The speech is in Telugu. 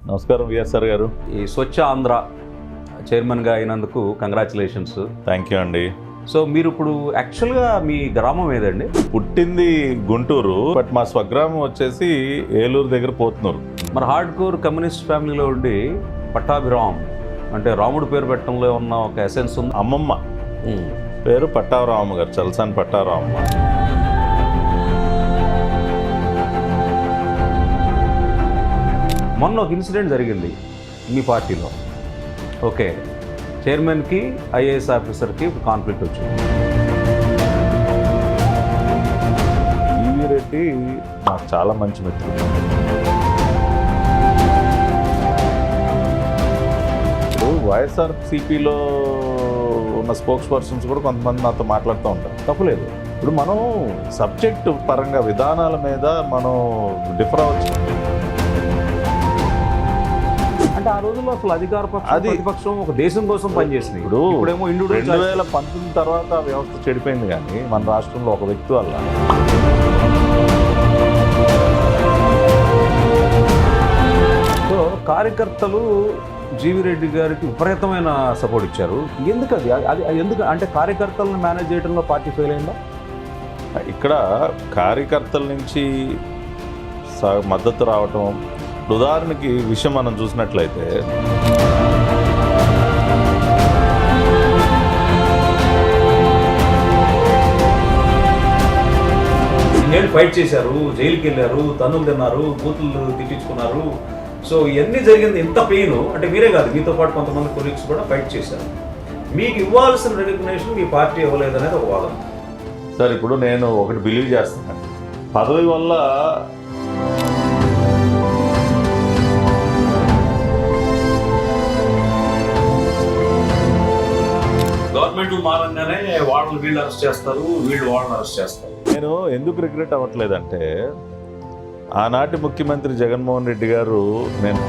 నమస్కారం విఎస్ఆర్ గారు. ఈ స్వచ్ఛ ఆంధ్ర చైర్మన్గా అయినందుకు కంగ్రాచులేషన్స్. థ్యాంక్ యూ అండి. సో మీరు ఇప్పుడు యాక్చువల్గా మీ గ్రామం ఏదండి? పుట్టింది గుంటూరు, బట్ మా స్వగ్రామం వచ్చేసి ఏలూరు దగ్గర పోతున్నారు. మరి హార్డ్ కోర్ కమ్యూనిస్ట్ ఫ్యామిలీలో ఉండి పట్టాభిరామ్ అంటే రాముడు పేరు పెట్టడంలో ఉన్న ఒక ఎసెన్స్ ఉంది. అమ్మమ్మ పేరు పట్టాభిరామ గారు, చలసాని పట్టాభిరామమ్మ. మొన్న ఒక ఇన్సిడెంట్ జరిగింది మీ పార్టీలో. ఓకే, చైర్మన్కి ఐఏఎస్ ఆఫీసర్కి కాన్ఫ్లిక్ట్ వచ్చింది. ఈవీ రెడ్డి నాకు చాలా మంచి మిత్రుడు. ఇప్పుడు వైఎస్ఆర్సీపీలో ఉన్న స్పోక్స్ పర్సన్స్ కూడా కొంతమంది నాతో మాట్లాడుతూ ఉంటారు. తప్పులేదు. ఇప్పుడు మనం సబ్జెక్ట్ పరంగా విధానాల మీద మనం డిఫర్ అవ్వచ్చు. అంటే ఆ రోజుల్లో అసలు అధికార పక్షం ప్రతిపక్షం ఒక దేశం కోసం పనిచేసింది. ఇప్పుడేమో 2019 తర్వాత వ్యవస్థ చెడిపోయింది, కానీ మన రాష్ట్రంలో ఒక వ్యక్తి వల్ల. సో కార్యకర్తలు జీవి రెడ్డి గారికి విపరీతమైన సపోర్ట్ ఇచ్చారు. ఎందుకు అది ఎందుకు అంటే కార్యకర్తలను మేనేజ్ చేయడంలో పార్టీ ఫెయిల్ అయిందా? ఇక్కడ కార్యకర్తల నుంచి మద్దతు రావటం, ఉదాహరణకి విషయం మనం చూసినట్లయితే నేను ఫైట్ చేశారు, జైలుకి వెళ్ళారు, తన్నులు తిన్నారు, బూతులు తిట్టించుకున్నారు. సో ఇవన్నీ జరిగింది. ఇంత పెయిన్ అంటే మీరే కాదు, మీతో పాటు కొంతమంది కొలీగ్స్ కూడా ఫైట్ చేశారు. మీకు ఇవ్వాల్సిన రికగ్నేషన్ మీ పార్టీ ఇవ్వలేదనేది ఒక వాదన. సార్, ఇప్పుడు నేను ఒకటి బిలీవ్ చేస్తాను, పదవి వల్ల గవర్నమెంట్ మారంగానే వాళ్ళని వీళ్ళు అరెస్ట్ చేస్తారు, వీళ్ళు వాళ్ళని అరెస్ట్ చేస్తారు. నేను ఎందుకు రిగ్రెట్ అవ్వట్లేదంటే, ఆనాటి ముఖ్యమంత్రి జగన్మోహన్ రెడ్డి గారు నేను